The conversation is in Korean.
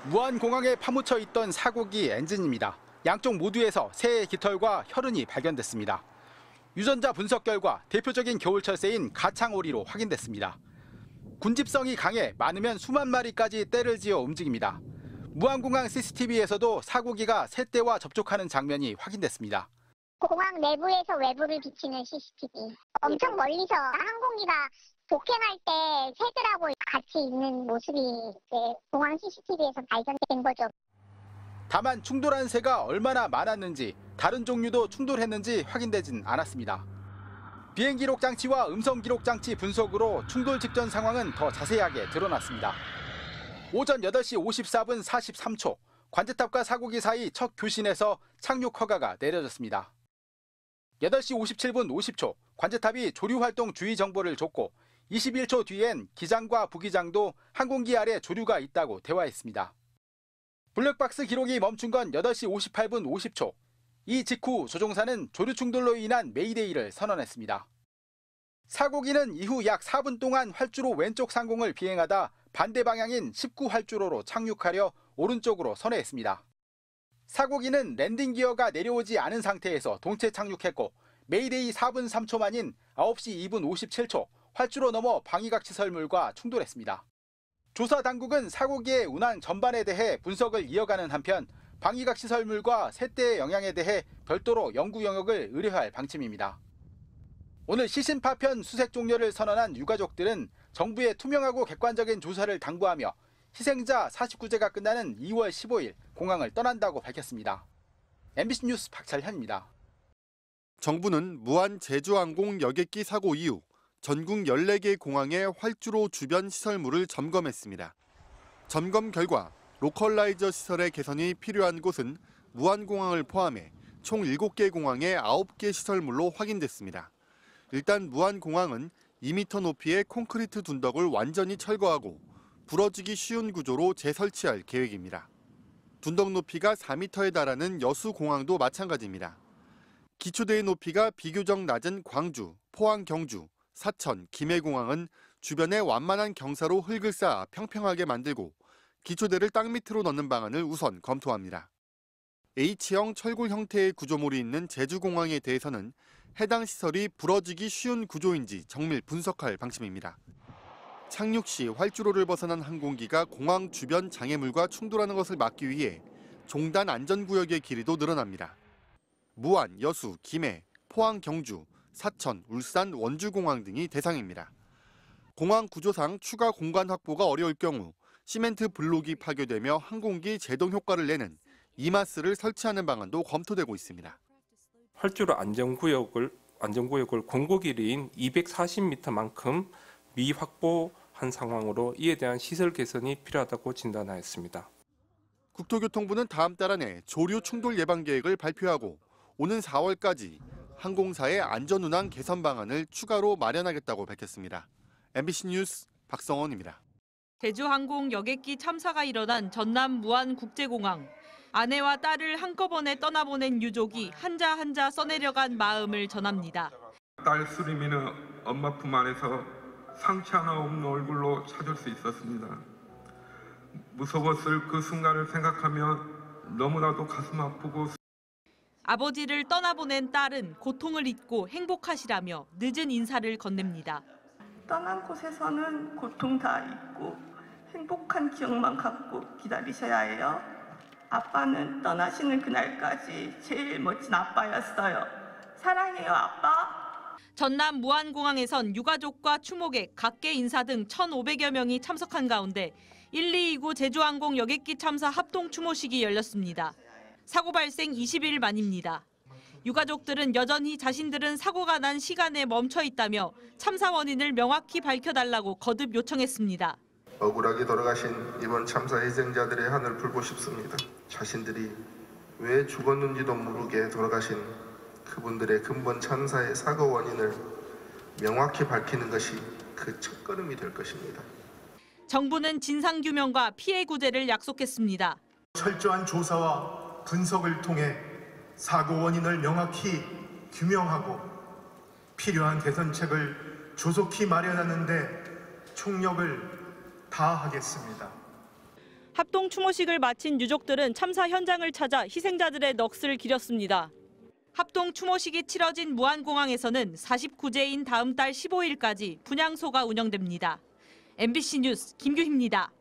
무안공항에 파묻혀 있던 사고기 엔진입니다. 양쪽 모두에서 새의 깃털과 혈흔이 발견됐습니다. 유전자 분석 결과 대표적인 겨울철새인 가창오리로 확인됐습니다. 군집성이 강해 많으면 수만 마리까지 떼를 지어 움직입니다. 무안공항 CCTV에서도 사고기가 새떼와 접촉하는 장면이 확인됐습니다. 공항 내부에서 외부를 비치는 CCTV. 엄청 멀리서 항공기가 폭행할 때 새들하고 같이 있는 모습이 공항 CCTV에서 발견된 거죠. 다만 충돌한 새가 얼마나 많았는지, 다른 종류도 충돌했는지 확인되진 않았습니다. 비행기록 장치와 음성기록 장치 분석으로 충돌 직전 상황은 더 자세하게 드러났습니다. 오전 8시 54분 43초, 관제탑과 사고기 사이 첫 교신에서 착륙 허가가 내려졌습니다. 8시 57분 50초, 관제탑이 조류활동 주의 정보를 줬고 21초 뒤엔 기장과 부기장도 항공기 아래 조류가 있다고 대화했습니다. 블랙박스 기록이 멈춘 건 8시 58분 50초. 이 직후 조종사는 조류 충돌로 인한 메이데이를 선언했습니다. 사고기는 이후 약 4분 동안 활주로 왼쪽 상공을 비행하다 반대 방향인 19활주로로 착륙하려 오른쪽으로 선회했습니다. 사고기는 랜딩 기어가 내려오지 않은 상태에서 동체 착륙했고 메이데이 4분 3초 만인 9시 2분 57초 활주로 넘어 방위각 시설물과 충돌했습니다. 조사 당국은 사고기의 운항 전반에 대해 분석을 이어가는 한편 방위각 시설물과 새떼의 영향에 대해 별도로 연구 영역을 의뢰할 방침입니다. 오늘 시신 파편 수색 종료를 선언한 유가족들은 정부의 투명하고 객관적인 조사를 당부하며 희생자 49제가 끝나는 2월 15일 공항을 떠난다고 밝혔습니다. MBC 뉴스 박철현입니다. 정부는 무안 제주항공 여객기 사고 이후 전국 14개 공항의 활주로 주변 시설물을 점검했습니다. 점검 결과 로컬라이저 시설의 개선이 필요한 곳은 무안공항을 포함해 총 7개 공항의 9개 시설물로 확인됐습니다. 일단 무안공항은 2m 높이의 콘크리트 둔덕을 완전히 철거하고 부러지기 쉬운 구조로 재설치할 계획입니다. 둔덕 높이가 4m에 달하는 여수공항도 마찬가지입니다. 기초대의 높이가 비교적 낮은 광주, 포항, 경주, 사천, 김해공항은 주변에 완만한 경사로 흙을 쌓아 평평하게 만들고 기초대를 땅 밑으로 넣는 방안을 우선 검토합니다. H형 철골 형태의 구조물이 있는 제주공항에 대해서는 해당 시설이 부러지기 쉬운 구조인지 정밀 분석할 방침입니다. 착륙 시 활주로를 벗어난 항공기가 공항 주변 장애물과 충돌하는 것을 막기 위해 종단 안전구역의 길이도 늘어납니다. 무안, 여수, 김해, 포항, 경주, 사천, 울산, 원주공항 등이 대상입니다. 공항 구조상 추가 공간 확보가 어려울 경우 시멘트 블록이 파괴되며 항공기 제동 효과를 내는 이마스를 설치하는 방안도 검토되고 있습니다. 활주로 안전구역을 공고 길이인 240m만큼 미확보한 상황으로 이에 대한 시설 개선이 필요하다고 진단하였습니다. 국토교통부는 다음 달 안에 조류 충돌 예방 계획을 발표하고 오는 4월까지 항공사의 안전운항 개선 방안을 추가로 마련하겠다고 밝혔습니다. MBC 뉴스 박성원입니다. 제주항공 여객기 참사가 일어난 전남 무안국제공항. 아내와 딸을 한꺼번에 떠나보낸 유족이 한자 한자 써내려간 마음을 전합니다. 딸 수림이는 엄마 품 안에서 상처 하나 없는 얼굴로 찾을 수 있었습니다. 무서웠을 그 순간을 생각하면 너무나도 가슴 아프고 아버지를 떠나보낸 딸은 고통을 잊고 행복하시라며 늦은 인사를 건넵니다. 떠난 곳에서는 고통 다 잊고 행복한 기억만 갖고 기다리셔야 해요. 아빠는 떠나시는 그날까지 제일 멋진 아빠였어요. 사랑해요, 아빠. 전남 무안공항에선 유가족과 추모객, 각계 인사 등 1,500여 명이 참석한 가운데 1229 제주항공 여객기 참사 합동 추모식이 열렸습니다. 사고 발생 20일 만입니다. 유가족들은 여전히 자신들은 사고가 난 시간에 멈춰 있다며 참사 원인을 명확히 밝혀달라고 거듭 요청했습니다. 억울하게 돌아가신 이번 참사 희생자들의 하늘을 풀고 싶습니다. 자신들이 왜 죽었는지도 모르게 돌아가신 그분들의 근본 참사의 사고 원인을 명확히 밝히는 것이 그 첫걸음이 될 것입니다. 정부는 진상규명과 피해 구제를 약속했습니다. 철저한 조사와 분석을 통해 사고 원인을 명확히 규명하고 필요한 개선책을 조속히 마련하는 데 총력을 다하겠습니다. 합동 추모식을 마친 유족들은 참사 현장을 찾아 희생자들의 넋을 기렸습니다. 합동 추모식이 치러진 무안공항에서는 49제인 다음 달 15일까지 분향소가 운영됩니다. MBC 뉴스 김규희입니다.